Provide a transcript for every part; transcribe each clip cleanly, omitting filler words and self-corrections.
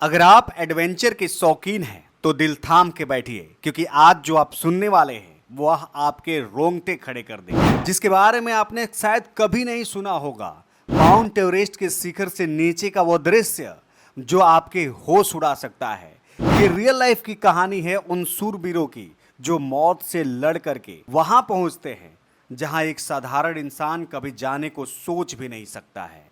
अगर आप एडवेंचर के शौकीन हैं तो दिल थाम के बैठिए, क्योंकि आज जो आप सुनने वाले हैं वह आपके रोंगटे खड़े कर देगा। जिसके बारे में आपने शायद कभी नहीं सुना होगा, माउंट एवरेस्ट के शिखर से नीचे का वो दृश्य जो आपके होश उड़ा सकता है। ये रियल लाइफ की कहानी है उन शूरवीरों की जो मौत से लड़ करके वहां पहुंचते हैं जहां एक साधारण इंसान कभी जाने को सोच भी नहीं सकता है।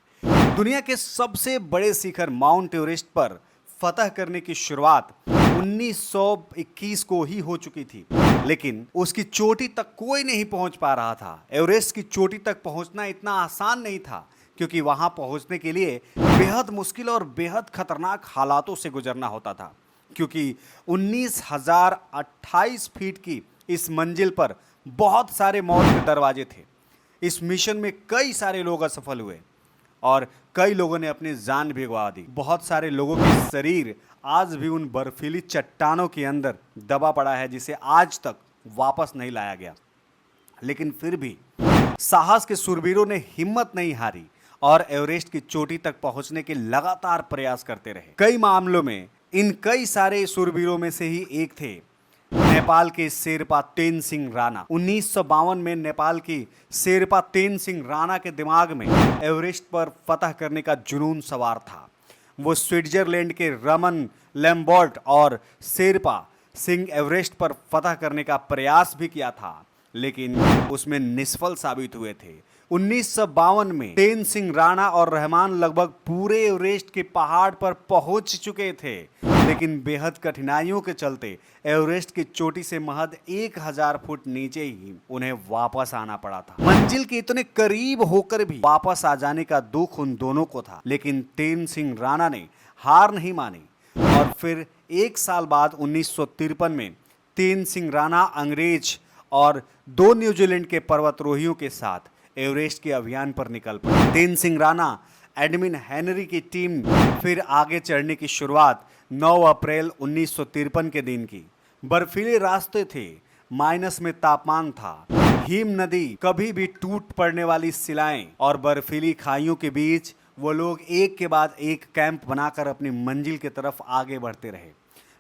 दुनिया के सबसे बड़े शिखर माउंट एवरेस्ट पर फतह करने की शुरुआत 1921 को ही हो चुकी थी, लेकिन उसकी चोटी तक कोई नहीं पहुंच पा रहा था। एवरेस्ट की चोटी तक पहुंचना इतना आसान नहीं था, क्योंकि वहां पहुंचने के लिए बेहद मुश्किल और बेहद खतरनाक हालातों से गुजरना होता था। क्योंकि 19,028 फीट की इस मंजिल पर बहुत सारे मौत के दरवाजे थे। इस मिशन में कई सारे लोग असफल हुए और कई लोगों ने अपनी जान भी गंवा दी। बहुत सारे लोगों के शरीर आज भी उन बर्फीली चट्टानों के अंदर दबा पड़ा है, जिसे आज तक वापस नहीं लाया गया। लेकिन फिर भी साहस के शूरवीरों ने हिम्मत नहीं हारी और एवरेस्ट की चोटी तक पहुंचने के लगातार प्रयास करते रहे। कई मामलों में इन कई सारे शूरवीरों में से ही एक थे नेपाल के शेरपा तेनसिंह राणा। 1952 में नेपाल की शेरपा तेनसिंह राणा के दिमाग में एवरेस्ट पर फतह करने का जुनून सवार था। वो स्विट्जरलैंड के रमन लैम्बर्ट और शेरपा सिंह एवरेस्ट पर फतह करने का प्रयास भी किया था, लेकिन उसमें निष्फल साबित हुए थे। 1952 में तेनसिंह राणा और रहमान लगभग पूरे एवरेस्ट के पहाड़ पर पहुंच चुके थे, लेकिन बेहद कठिनाइयों के चलते एवरेस्ट की चोटी से महज 1000 फुट नीचे ही उन्हें वापस आना पड़ा था। मंजिल के इतने करीब होकर भी वापस आ जाने का दुख उन दोनों को था, लेकिन तेनसिंह राणा ने हार नहीं मानी और फिर एक साल बाद 1953 में तेनसिंह राणा अंग्रेज और 2 न्यूजीलैंड के पर्वतारोहियों के साथ एवरेस्ट के अभियान पर निकल पड़े। तेनसिंह राणा एडमिन हेनरी की टीम फिर आगे चढ़ने की शुरुआत 9 अप्रैल 1953 के दिन की। बर्फीले रास्ते थे, माइनस में तापमान था, हिम नदी कभी भी टूट पड़ने वाली शिलाएं और बर्फीली खाइयों के बीच वो लोग एक के बाद एक कैंप बनाकर अपनी मंजिल की तरफ आगे बढ़ते रहे।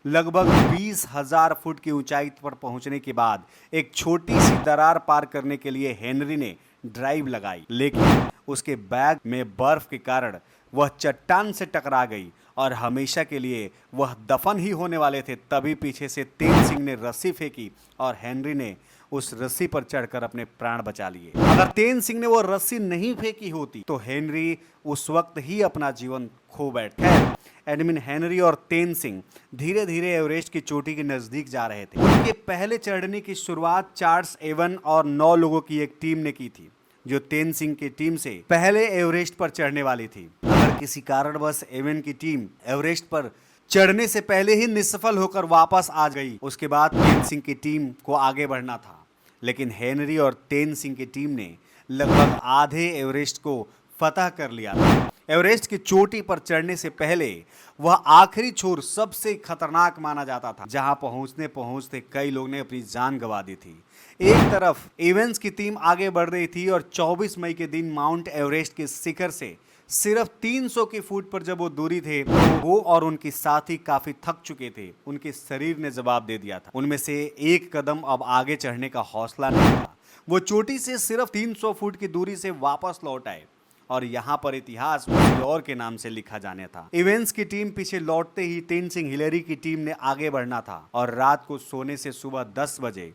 लगभग 20,000 फुट की ऊंचाई पर पहुंचने के बाद एक छोटी सी दरार पार करने के लिए हेनरी ने ड्राइव लगाई, लेकिन उसके बैग में बर्फ के कारण वह चट्टान से टकरा गई और हमेशा के लिए वह दफन ही होने वाले थे। तभी पीछे से तेनसिंह ने रस्सी फेंकी और हेनरी ने उस रस्सी पर चढ़कर अपने प्राण बचा लिए। अगर तेनसिंह ने वो रस्सी नहीं फेंकी होती तो हेनरी उस वक्त ही अपना जीवन खो बैठता। एडमिन हेनरी और तेनसिंह धीरे धीरे एवरेस्ट की चोटी के नजदीक जा रहे थे। उनके पहले चढ़ने की शुरुआत चार्ल्स एवन और 9 लोगों की एक टीम ने की थी, जो तेनसिंह की टीम से पहले एवरेस्ट पर चढ़ने वाली थी। अगर किसी कारणवश एवन की टीम एवरेस्ट पर चढ़ने से पहले ही निष्फल होकर वापस आ गई, उसके बाद तेनसिंह की टीम को आगे बढ़ना था। लेकिन हेनरी और तेनसिंह की टीम ने लगभग आधे एवरेस्ट को फतह कर लिया था। एवरेस्ट की चोटी पर चढ़ने से पहले वह आखिरी छोर सबसे खतरनाक माना जाता था, जहां पहुंचते पहुंचते कई लोग ने अपनी जान गंवा दी थी। एक तरफ एवेंस की टीम आगे बढ़ रही थी और 24 मई के दिन माउंट एवरेस्ट के शिखर से सिर्फ 300 की फुट पर जब वो दूरी थे, तो वो और उनके साथी काफी थक चुके थे। उनके शरीर ने जवाब दे दिया था। उनमें से एक कदम अब आगे चढ़ने का हौसला नहीं था। वो चोटी से सिर्फ 300 फुट की दूरी से वापस लौट आए और यहाँ पर इतिहास किसी और के नाम से लिखा जाने था। इवेंट्स की टीम पीछे लौटते ही तेनसिंह हिलेरी की टीम ने आगे बढ़ना था और रात को सोने से सुबह 10 बजे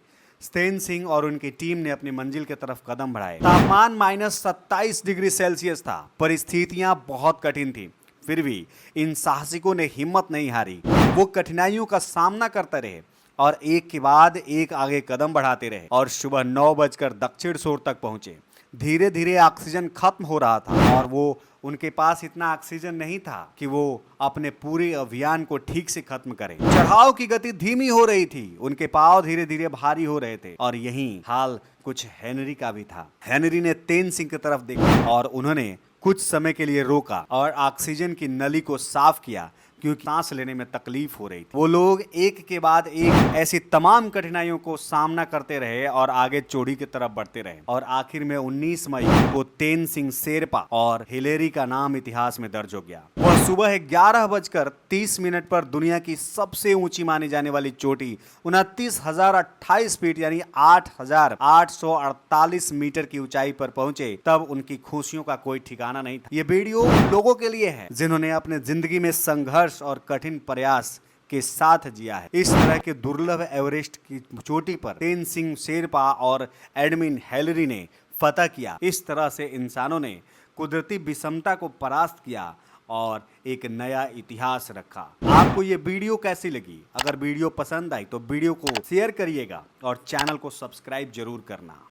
तेनसिंह और उनकी टीम ने अपनी मंजिल की तरफ कदम बढ़ाए। तापमान -27 डिग्री सेल्सियस था। परिस्थितियां बहुत कठिन थी, फिर भी इन साहसिकों ने हिम्मत नहीं हारी। वो कठिनाइयों का सामना करते रहे और एक के बाद एक आगे कदम बढ़ाते रहे और सुबह 9 बजकर दक्षिण छोर तक पहुंचे। धीरे धीरे ऑक्सीजन खत्म हो रहा था और वो उनके पास इतना ऑक्सीजन नहीं था कि वो अपने पूरे अभियान को ठीक से खत्म करें। चढ़ाव की गति धीमी हो रही थी, उनके पांव धीरे धीरे भारी हो रहे थे और यही हाल कुछ हेनरी का भी था। हेनरी ने तेनसिंह की तरफ देखा और उन्होंने कुछ समय के लिए रोका और ऑक्सीजन की नली को साफ किया। क्योंकि सांस लेने में तकलीफ हो रही थी। वो लोग एक के बाद एक ऐसी तमाम कठिनाइयों को सामना करते रहे और आगे चोटी की तरफ बढ़ते रहे और आखिर में 19 मई को तेनसिंग शेरपा और हिलेरी का नाम इतिहास में दर्ज हो गया। वह सुबह 11:30 पर दुनिया की सबसे ऊंची मानी जाने वाली चोटी 29,028 फीट यानी 8,848 मीटर की ऊंचाई पर पहुंचे। तब उनकी खुशियों का कोई ठिकाना नहीं था। ये वीडियो उन लोगों के लिए है जिन्होंने अपने जिंदगी में संघर्ष और कठिन प्रयास के साथ जिया है। इस तरह के दुर्लभ एवरेस्ट की चोटी पर तेनसिंग शेरपा और एडमिन हिलेरी ने फतह किया। इस तरह से इंसानों ने कुदरती विषमता को परास्त किया और एक नया इतिहास रखा। आपको ये वीडियो कैसी लगी? अगर वीडियो पसंद आई तो वीडियो को शेयर करिएगा और चैनल को सब्सक्राइब जरूर करना।